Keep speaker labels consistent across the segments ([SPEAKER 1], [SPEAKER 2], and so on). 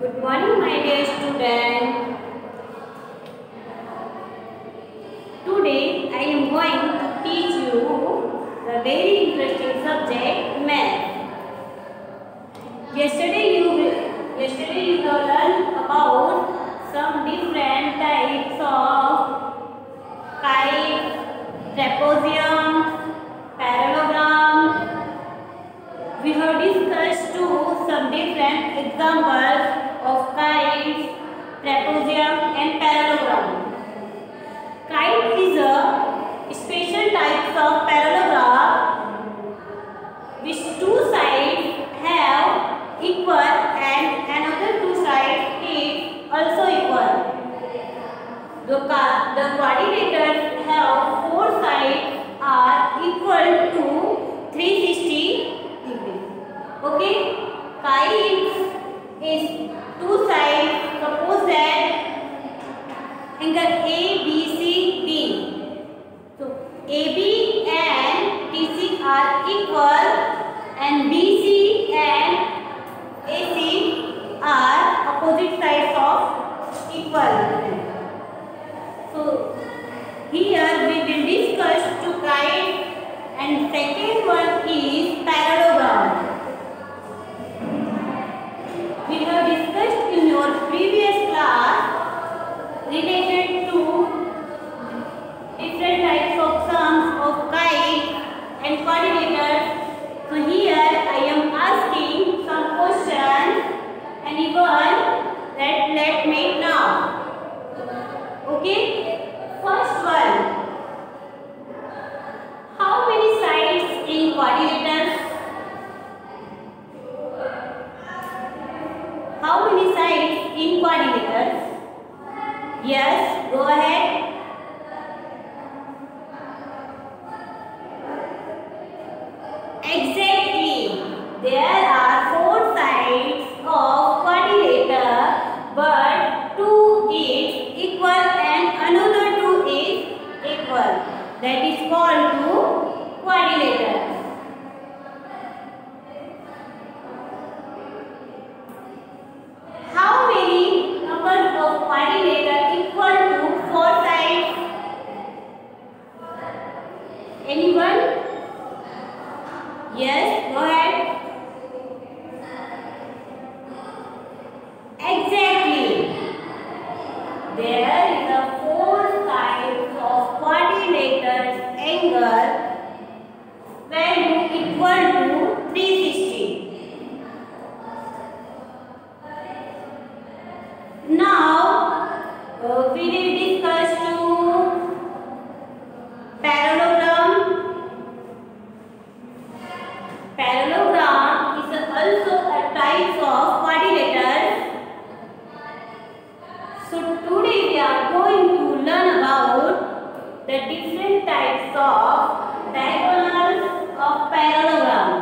[SPEAKER 1] Good morning, my dear student. Today I am going to teach you the very interesting subject math. Yesterday you have learned about some different types of kite, trapezium, parallelogram. We have discussed some different examples of kites, trapezium and parallelogram. Kite is a special type of parallelogram which two sides have equal and another two sides is also equal. The quadrilaters have four sides are equal to 360 degrees. Okay? Kite is two sides. Suppose that angle A, B, C, D. So AB and DC are equal and BC and AC are opposite sides of equal. So here we will discuss two kite and second one is parallelogram. We have discussed in your previous class related to different types of sums of kite and quadrilaters. So here I am asking some questions and even that let me now. Okay, first one. How many sides in quadrilaters? How many sides in quadrilaters? Yes, go ahead. Exactly. There are four sides of quadrilater, but two is equal and another two is equal. That is called to quadrilater. How many numbers of quadrilater equal to four sides? Anyone? Yes, go ahead. Exactly. There is a four sides of quadrilater's angle value equal to 360. Now we will discuss parallelogram. Parallelogram is also a type of quadrilater. So today we are going to learn about the different types of diagonals of parallelogram.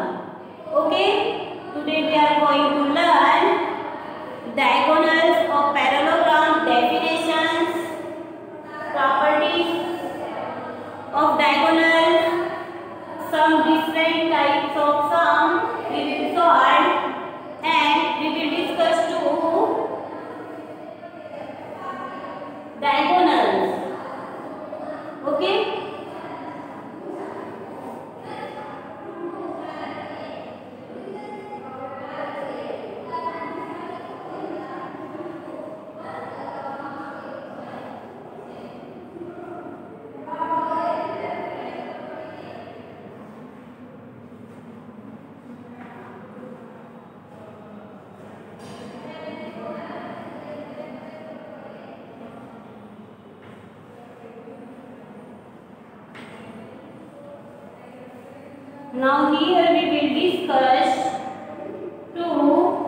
[SPEAKER 1] Okay? Today we are going to learn diagonals of parallelogram, definitions, properties of diagonals, some different types of sum we will solve, and we will discuss diagonals. Okay? Now here we will discuss two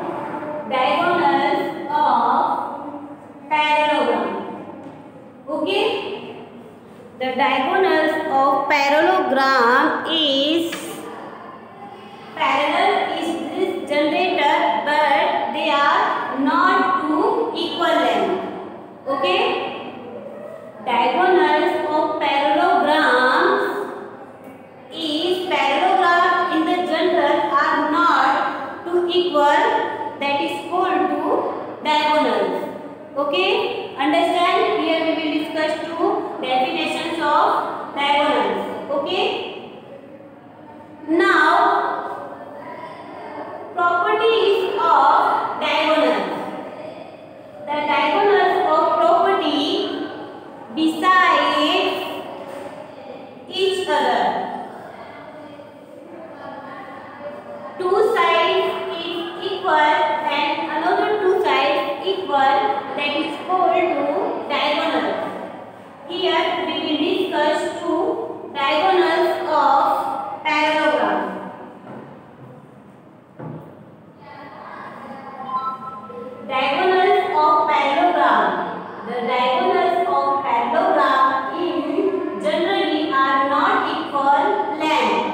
[SPEAKER 1] diagonals of parallelogram. Okay? The diagonals of parallelogram is parallel is this generator, but they are not to equal length. Okay? Diagonals of parallelograms is parallelogram in the general are not to equal, that is called to diagonals. Okay. Now, properties of diagonals. The diagonals of property besides each other. Two sides is equal and another two sides equal, that is called to diagonals. Here we will discuss two diagonals of parallelogram. Diagonals of parallelogram. The diagonals of parallelogram in generally are not equal length.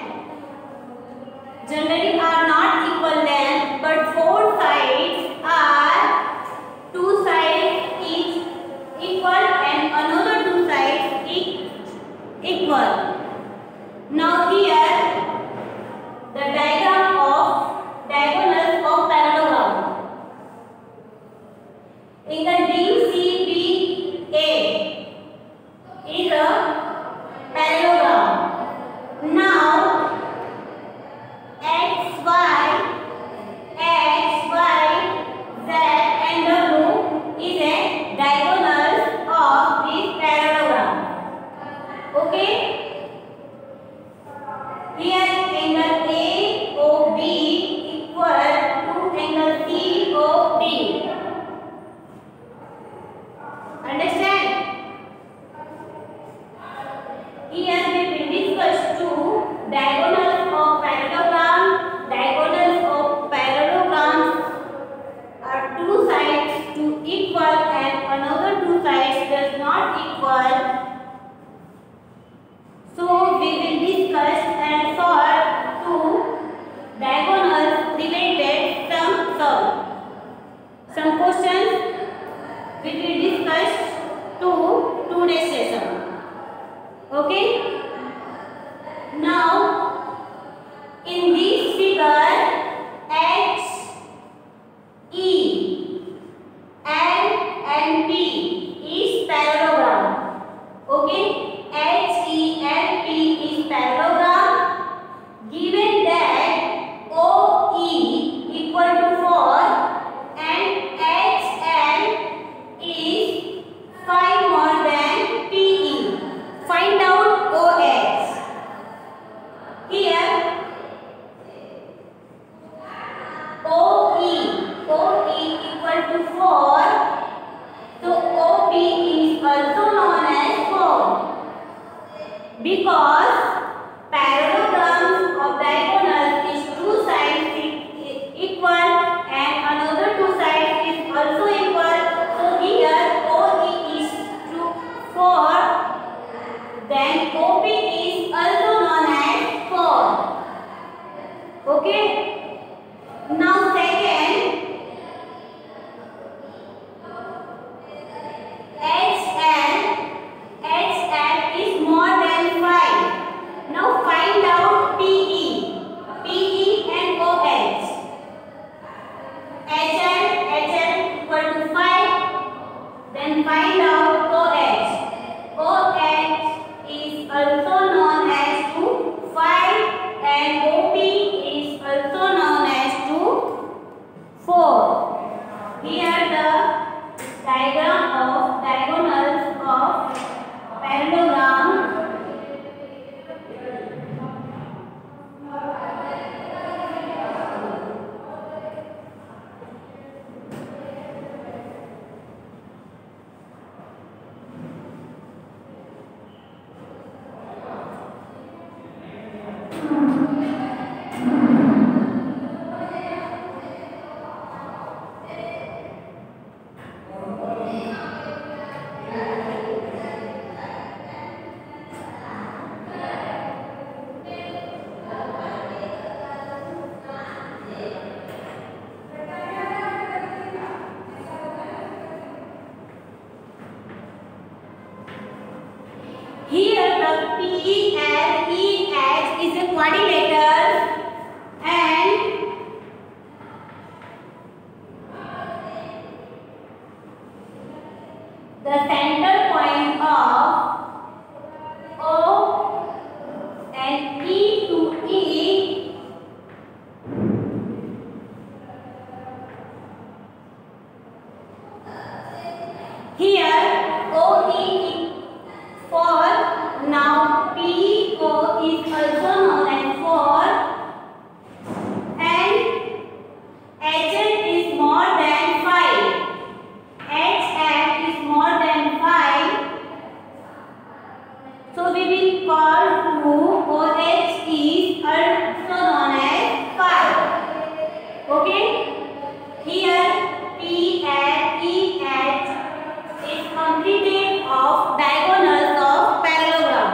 [SPEAKER 1] Generally are not equal length, but four sides are two sides each equal and another two sides equal. Now here the diagram of diagonals of parallelogram. In the DCBA is a parallelogram. Now X, Y, Z and W is a diagonals of this parallelogram. Okay? Here angle AOB equal to angle COD. Understand? Here we will discuss two diagonals of parallelogram. Diagonals of parallelograms are two sides to equal and another two sides does not equal. So we will discuss and solve two diagonals related some questions we will discuss to today's session. Okay? Now, in this figure, H, E, L and P is parallelogram. Okay? H, E, L, P is parallelogram. Given that OE equal to 4 and HL is 5 more than PE. Find out OH. Here OE equal to 4, so OP is also known as 4 because parallelograms of diagonals is two sides equal and another two sides is also equal. So here OE is 4, then OP is also known as 4. Okay? Now second, HL is more than 5. Now find out PE and OH. HL equal to 5. Then find out OH. OH is also known as 5 and OP is also known as 4. Here the diagram of diagonals of parallelogram. Here the PLEH is a quadrilateral and the center point of O we will call 2OH is also known as pi. Okay? Here PNEH is completed of diagonals of parallelogram.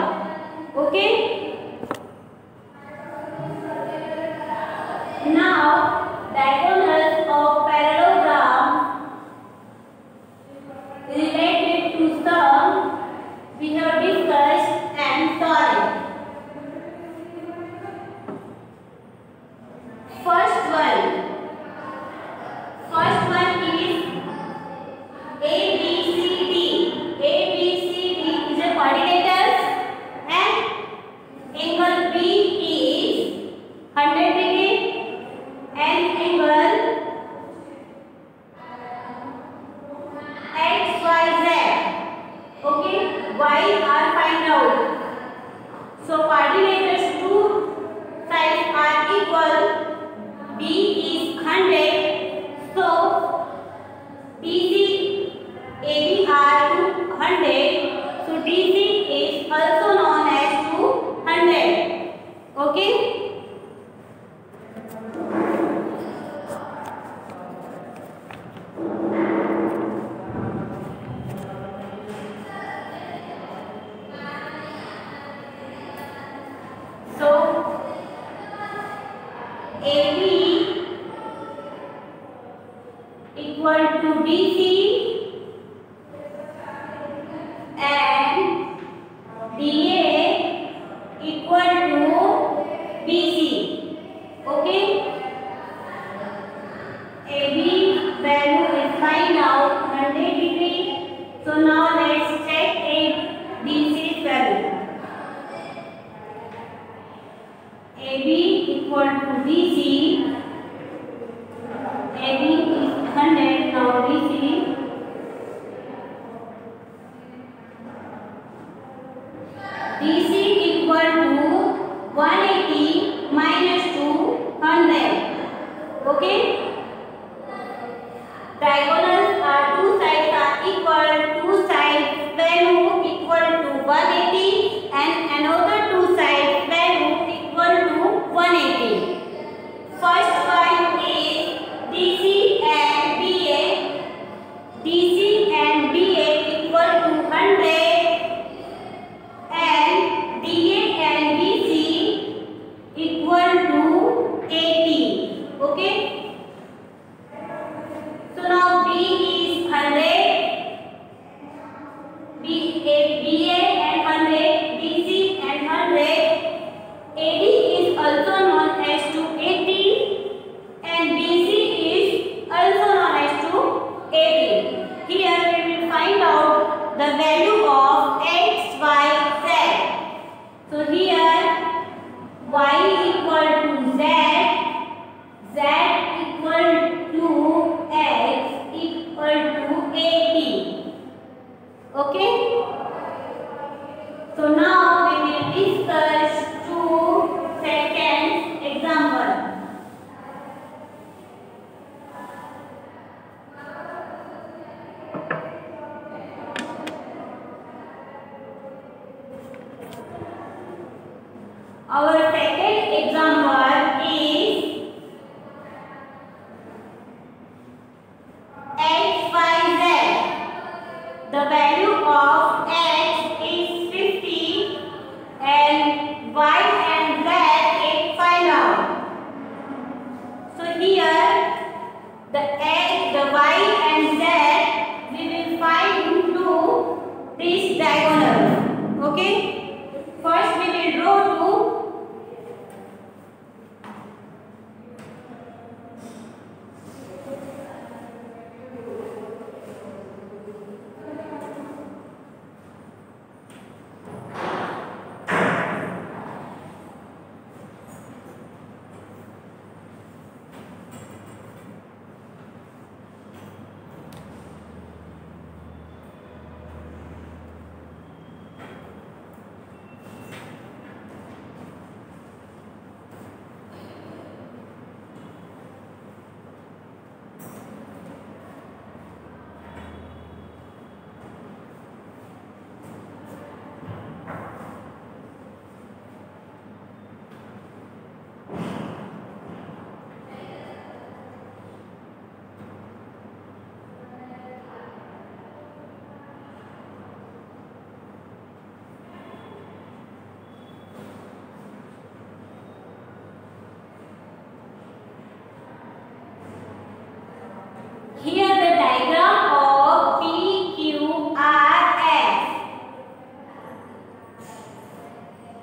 [SPEAKER 1] Okay? Now diagonals of parallelogram related to sum we have discussed and solved. First one is ABCD. ABCD is a quadrilateral and angle B is 100 degree and angle XYZ. Okay, Y are find out. So quadrilaterals two sides are equal. B is 100. So DC AB are 200. So DC is also known as 200. Okay. So AB equal to DC and DA equal to BC. Okay? AB value is find out 100 degree. So now let's check BC's value. AB equal to BC. AB is 100. Now BC equal to 180 minus 200. Okay? Diagonals are two sides are equal. Two sides value equal to 180 and another two sides value equal to 180. First one is DC and BA. DC and BA equal to 100 and DA and BC equal to 80. Okay? So now B is 100. BA and 100. DC and 100. AD is also known as 280 and BC is also known as 280. Here we will find out the value of X, Y, Z. So here Y equal to Z, Z equal to X equal to 80. Okay? So now we will discuss two second example. Our second example is XYZ. The value of X is 50 and Y and Z is find out. So here the X, the Y and Z we will find through this diagonal. Okay? First we will draw two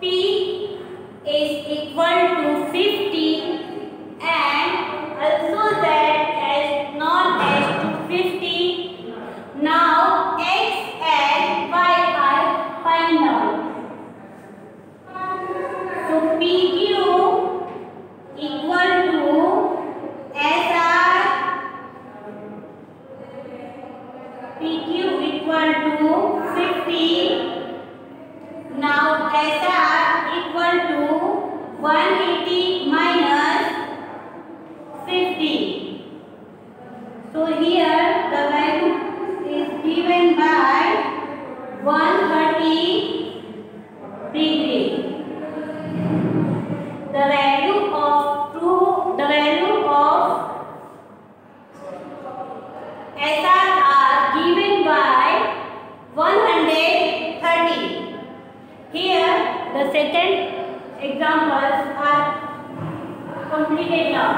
[SPEAKER 1] P is equal to 50 and also Z as known as 250. Now X and Y are find out. So PQ equal to SR, PQ equal to 50. Now SR equal to 180 minus 50. So here the value is given by 130 degree. The value of SR are given by 130. Here the second examples are completed now.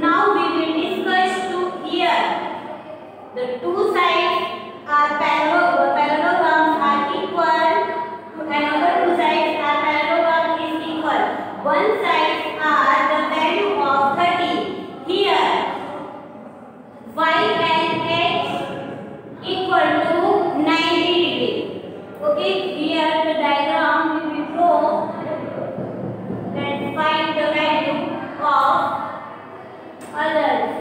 [SPEAKER 1] Now we will discuss to here. The two sides are parallelograms are equal to another two sides are parallelogram is equal. One side are the value of 30. Here y and x equal to 90 degree. Okay, here the diagram we will draw. Let's find the value of others.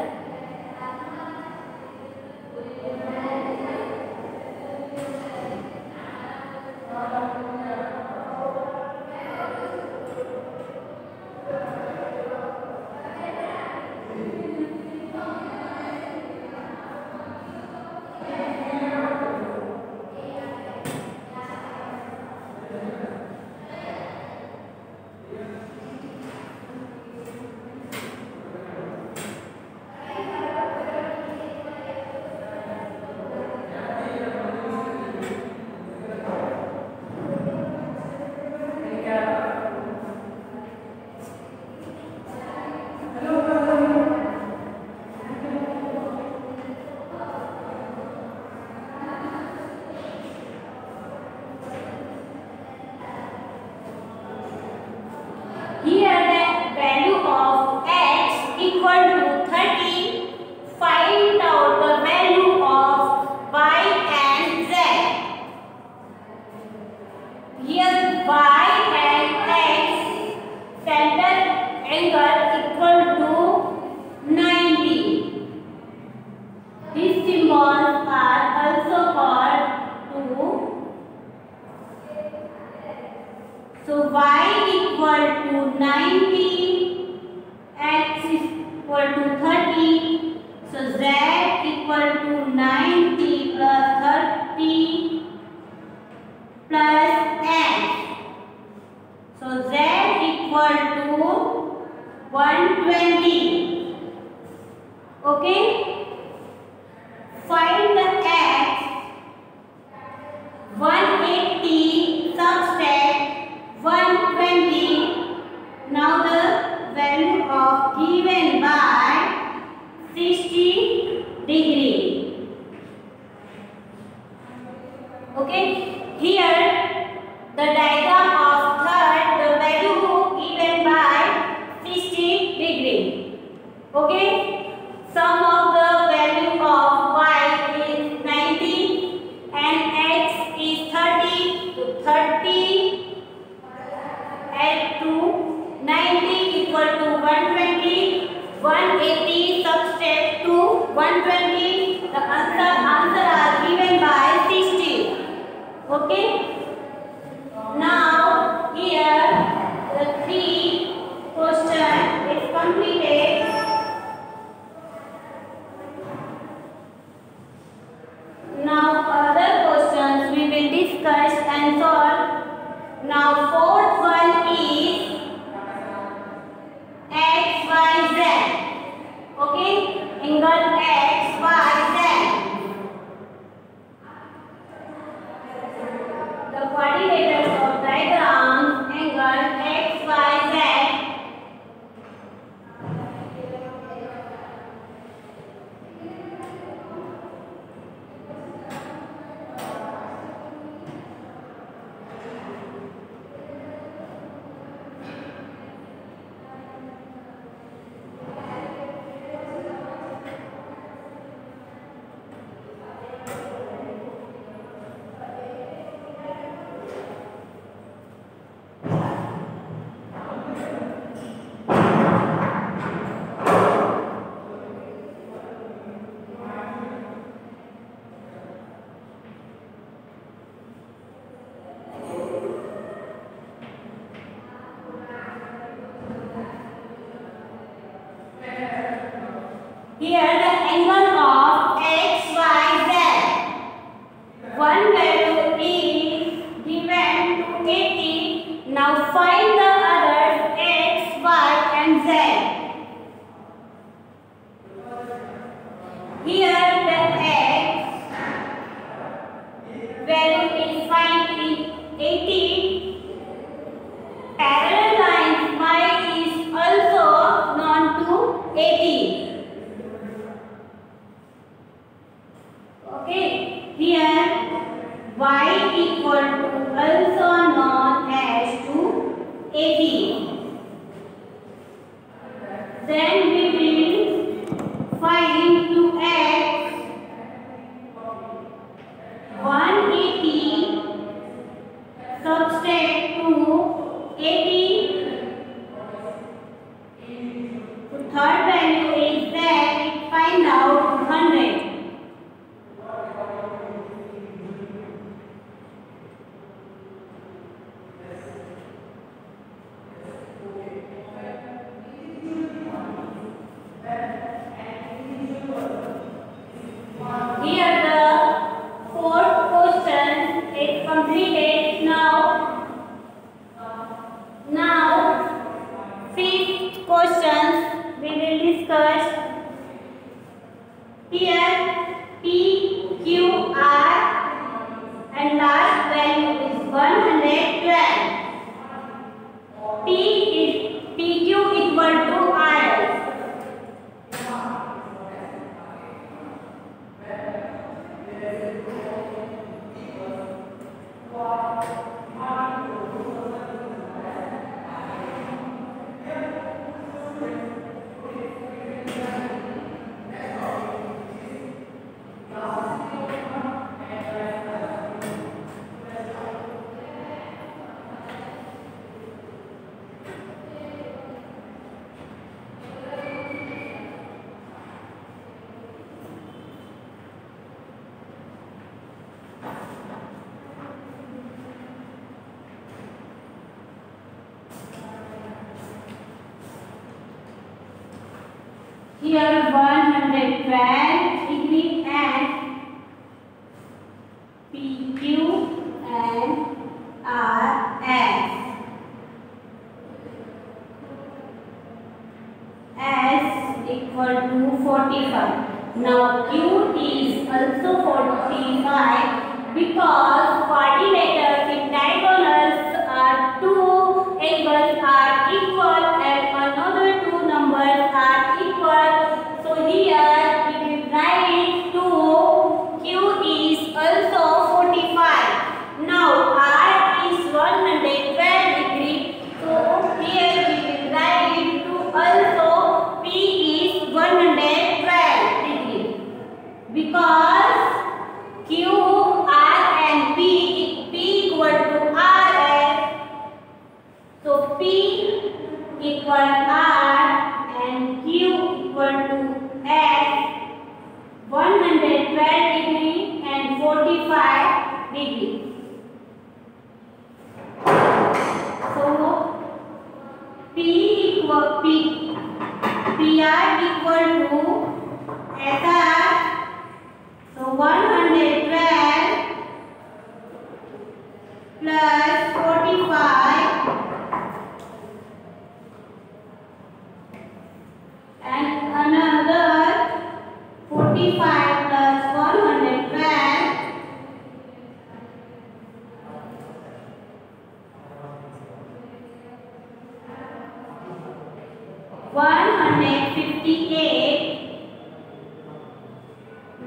[SPEAKER 1] Here the value of x equal to 30. Find out the value of y and z. Here y and x center angle equal to 90. These symbols are also called 2. So y equal to 90, x is equal to 30. So z equal to 90 plus 30 plus x. So z equal to 120. Okay. Find the x. 180 subtract 120. Now the value of given by 60 degree. Okay. Here the diagram of third, the value given by 60 degree. Okay. Sum of the value of y is 90 and x is 30. So 30 add to 90 equal to 120. 180 subtract to 120. The answer are given by 60. Okay. Now here the 3 question is completed. Now other questions we will discuss and solve. Now fourth one is x, y, z. Here the angle of x, y, z. One value is given to 80. Now find the others x, y, and z. Here the x value is found in 80. Parallel lines y is also known to 80. Okay, here y equal to also known as to 80. Then we will find to x 180 subtract to 80. The third value is that find out 100. Here the fourth question is completed. Now fifth questions we will discuss. Here P, Q, R and last value is 112. PQ equal to R. Here 112 degree and PQ and RS. S equal to 45. Now Q is also 45 because quadrilaters in diagonals are two angles are equal and another two numbers are equal. So here we will write 2. Q is also 45. Now R is 112 degree. So here we will write 2 also. P is 112 degree because Q, R and P equal to RS. So P equal R and Q equal to S. 112 degree and 45 degree. So PR equal to SR. So 112 plus 45 and another 45 plus 112 158.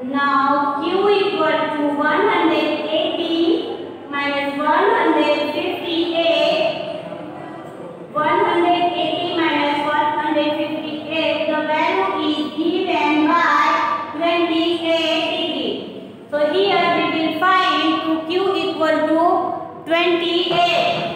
[SPEAKER 1] Now Q equal to 180 minus 158. 180 minus 158. The value is given by 28 degree. So here we will find Q equal to 28.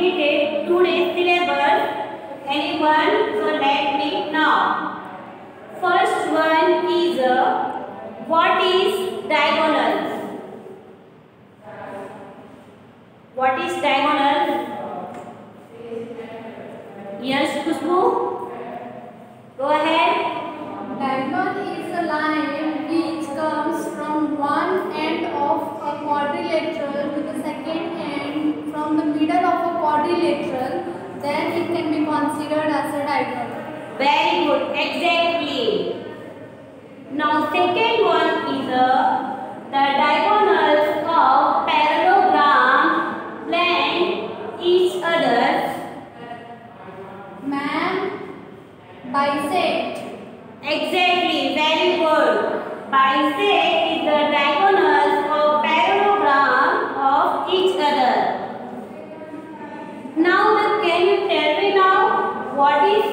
[SPEAKER 1] completed today's syllabus? Anyone? So let me know. First one is what is diagonal? What is diagonal? Yes, Khushbu? Go ahead.
[SPEAKER 2] Diagonal is a line which comes from one end of a quadrilateral to the second end from the middle of a quadrilateral, then it can be considered as a diagonal.
[SPEAKER 1] Very good, exactly. Now second one is the diagonals of parallelogram blend each other.
[SPEAKER 2] Man, bisect.
[SPEAKER 1] Exactly, very good. Bisect is the diagonals of parallelogram of each other. Now can you tell me now what is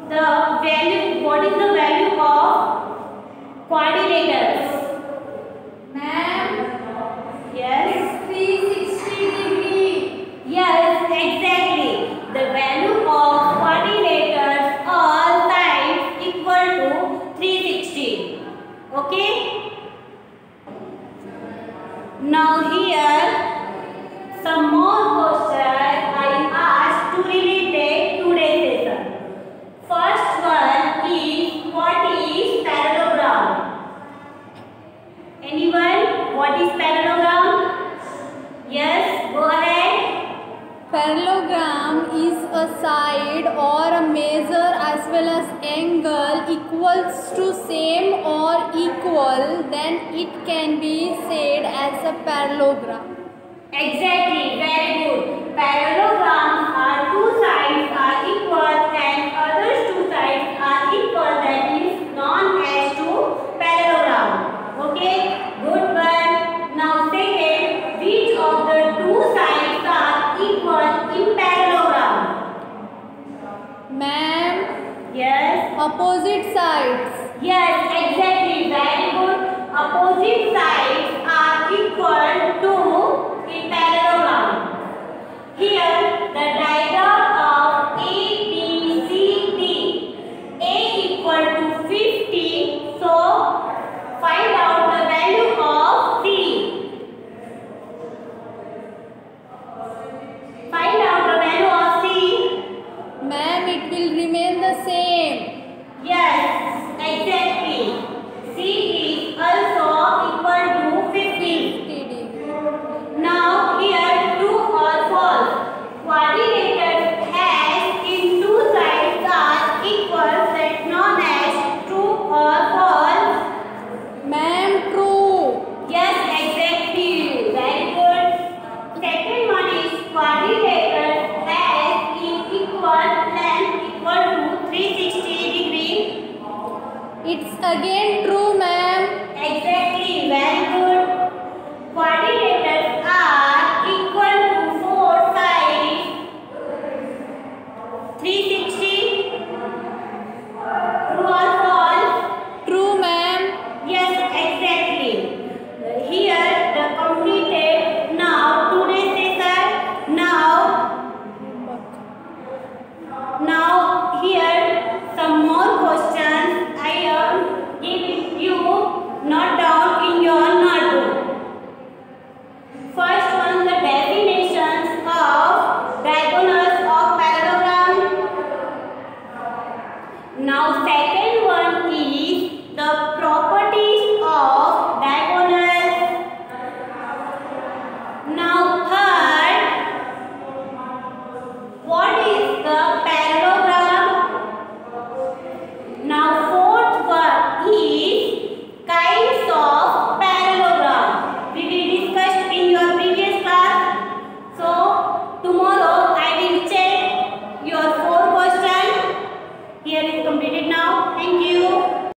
[SPEAKER 1] the value of quadrilaters?
[SPEAKER 2] Man,
[SPEAKER 1] Yes.
[SPEAKER 2] 360 degree.
[SPEAKER 1] Yes, exactly. The value of quadrilaters all sides equal to 360. Okay? Now here some more questions I asked to relate today's session. First one is what is parallelogram? Anyone? What is parallelogram? Yes, go ahead.
[SPEAKER 2] Parallelogram is a side or a measure as well as angle equals to same or equal, then it can be said as a parallelogram.
[SPEAKER 1] Exactly, very good. Parallelogram